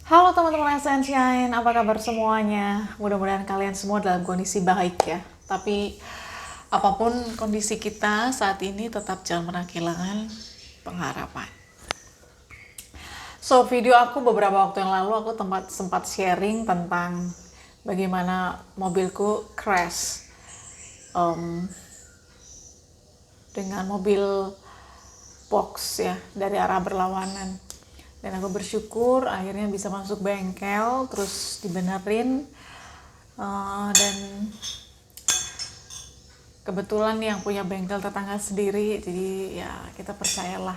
Halo teman-teman Sunshine, apa kabar semuanya? Mudah-mudahan kalian semua dalam kondisi baik ya. Tapi apapun kondisi kita saat ini, tetap jangan pernah kehilangan pengharapan. So, video aku beberapa waktu yang lalu aku sempat sharing tentang bagaimana mobilku crash dengan mobil box ya dari arah berlawanan. Dan aku bersyukur akhirnya bisa masuk bengkel, terus dibenerin, dan kebetulan yang punya bengkel tetangga sendiri, jadi ya kita percayalah.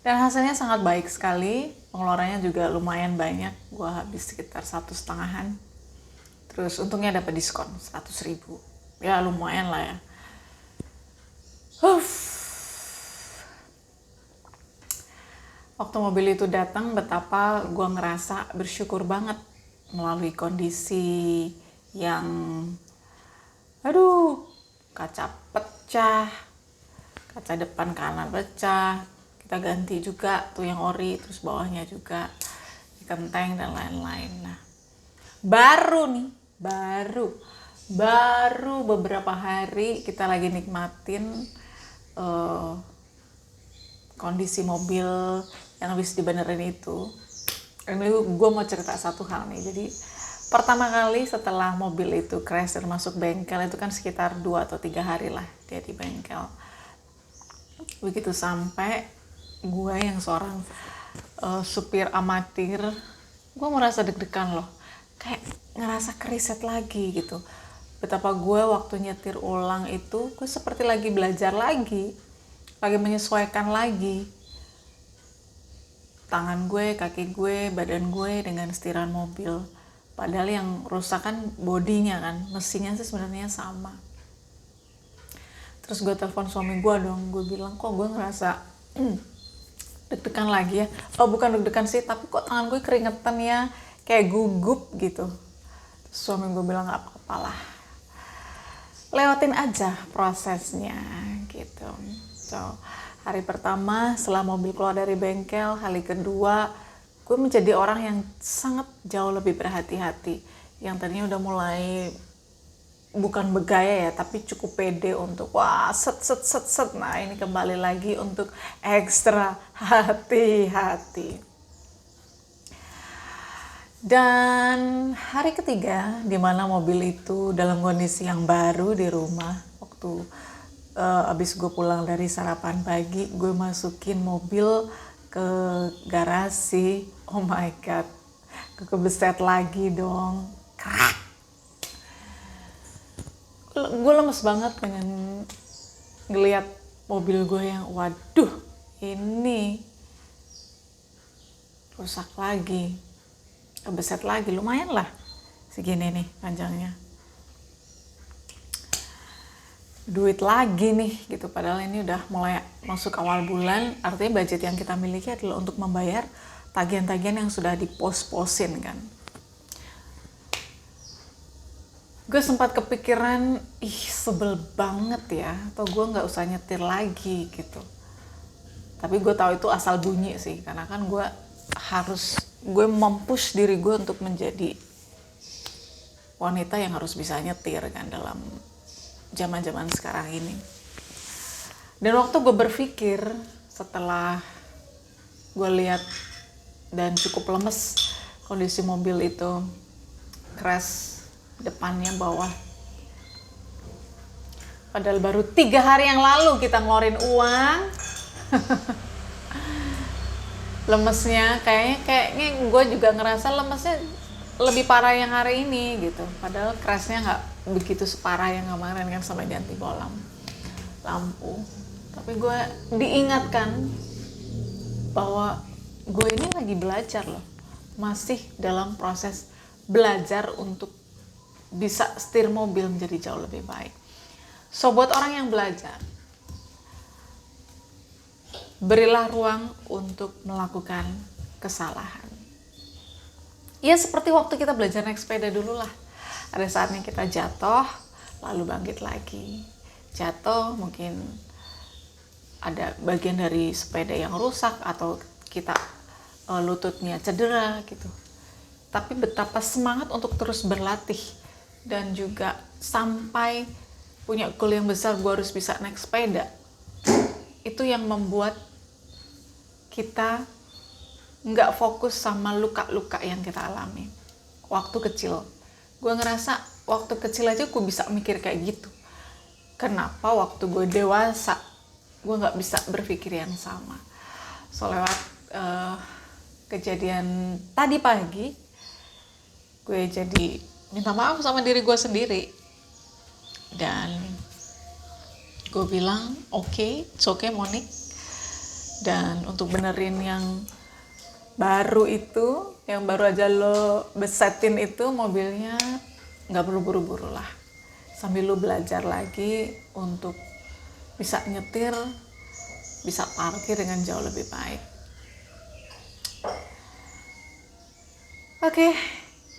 Dan hasilnya sangat baik sekali, pengeluarannya juga lumayan banyak, gua habis sekitar 1,5-an. Terus untungnya dapat diskon 100.000, ya lumayan lah ya. Waktu mobil itu datang, betapa gue ngerasa bersyukur banget melalui kondisi yang, kaca pecah, kaca depan kanan pecah, kita ganti juga tuh yang ori, terus bawahnya juga dikenteng dan lain-lain. Nah, baru beberapa hari kita lagi nikmatin kondisi mobil yang habis dibenerin itu. Ini gue mau cerita satu hal nih. Jadi pertama kali setelah mobil itu crash dan masuk bengkel itu kan sekitar 2 atau 3 hari lah dia di bengkel. Begitu sampai, gue yang seorang supir amatir, gue merasa deg-degan loh, kayak ngerasa keriset lagi gitu. Betapa gue waktu nyetir ulang itu gue seperti lagi belajar lagi menyesuaikan lagi tangan gue, kaki gue, badan gue dengan setiran mobil. Padahal yang rusak kan bodinya kan, mesinnya sih sebenarnya sama. Terus gue telepon suami gue dong, gue bilang kok gue ngerasa deg-degan lagi ya. Oh bukan deg-degan sih, tapi kok tangan gue keringetan ya, kayak gugup gitu. Terus suami gue bilang gak apa-apa lah, lewatin aja prosesnya gitu. So, hari pertama setelah mobil keluar dari bengkel, hari kedua gue menjadi orang yang sangat jauh lebih berhati-hati. Yang tadinya udah mulai bukan bergaya ya, tapi cukup pede untuk set. Nah ini kembali lagi untuk ekstra hati-hati. Dan hari ketiga, dimana mobil itu dalam kondisi yang baru di rumah, waktu abis gue pulang dari sarapan pagi, gue masukin mobil ke garasi. Oh my god, kebeset lagi dong. Gue lemes banget dengan ngeliat mobil gue yang waduh ini rusak lagi, kebeset lagi, lumayan lah segini nih panjangnya. Duit lagi nih gitu, padahal ini udah mulai masuk awal bulan, artinya budget yang kita miliki adalah untuk membayar tagihan-tagihan yang sudah dipos-posin kan. Gue sempat kepikiran, sebel banget ya, atau gue nggak usah nyetir lagi gitu. Tapi gue tahu itu asal bunyi sih, karena kan gue mempush diri gue untuk menjadi wanita yang harus bisa nyetir kan dalam zaman-zaman sekarang ini. Dan waktu gue berpikir, setelah gue lihat dan cukup lemes kondisi mobil itu, crash depannya bawah, padahal baru 3 hari yang lalu kita ngeluarin uang. Lemesnya kayaknya gue juga ngerasa lemesnya lebih parah yang hari ini gitu, padahal crashnya nggak begitu separah yang kemarin kan sampai ganti bolam lampu. Tapi gue diingatkan bahwa gue ini lagi belajar loh, masih dalam proses belajar untuk bisa setir mobil menjadi jauh lebih baik. So buat orang yang belajar, berilah ruang untuk melakukan kesalahan. Ya seperti waktu kita belajar naik sepeda dulu lah. Ada saatnya kita jatuh, lalu bangkit lagi. Jatuh, mungkin ada bagian dari sepeda yang rusak, atau kita lututnya cedera gitu. Tapi betapa semangat untuk terus berlatih dan juga sampai punya goal yang besar, gue harus bisa naik sepeda. Itu yang membuat kita nggak fokus sama luka-luka yang kita alami waktu kecil. Gue ngerasa waktu kecil aja gue bisa mikir kayak gitu. Kenapa waktu gue dewasa gue nggak bisa berpikir yang sama? So lewat kejadian tadi pagi, gue jadi minta maaf sama diri gue sendiri. Dan gue bilang, it's okay Monik. Dan untuk benerin yang baru itu, yang baru aja lo besetin itu mobilnya, gak perlu buru-buru lah. Sambil lo belajar lagi untuk bisa nyetir, bisa parkir dengan jauh lebih baik. Oke,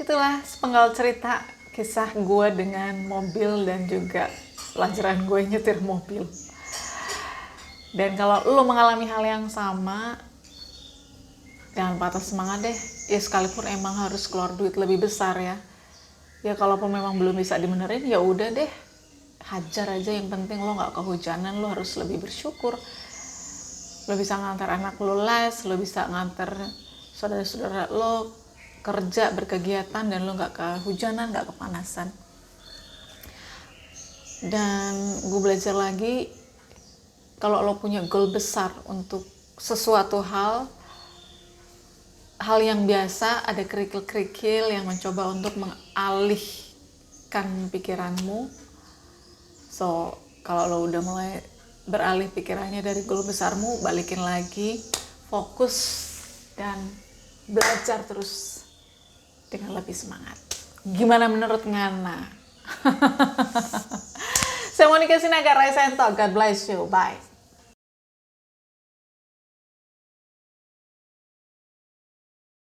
itulah sepenggal cerita kisah gue dengan mobil dan juga pelajaran gue nyetir mobil. Dan kalau lo mengalami hal yang sama, jangan patah semangat deh. Ya sekalipun emang harus keluar duit lebih besar ya. Ya kalaupun memang belum bisa dibenerin, ya udah deh. Hajar aja, yang penting lo gak kehujanan, lo harus lebih bersyukur. Lo bisa ngantar anak lo les, lo bisa ngantar saudara-saudara lo kerja, berkegiatan, dan lo gak kehujanan, gak kepanasan. Dan gue belajar lagi, kalau lo punya goal besar untuk sesuatu hal yang biasa, ada kerikil-kerikil yang mencoba untuk mengalihkan pikiranmu. So, kalau lo udah mulai beralih pikirannya dari goal besarmu, balikin lagi, fokus, dan belajar terus dengan lebih semangat. Gimana menurut Ngana? Saya Monika Sinaga, Rise and Talk. God bless you. Bye.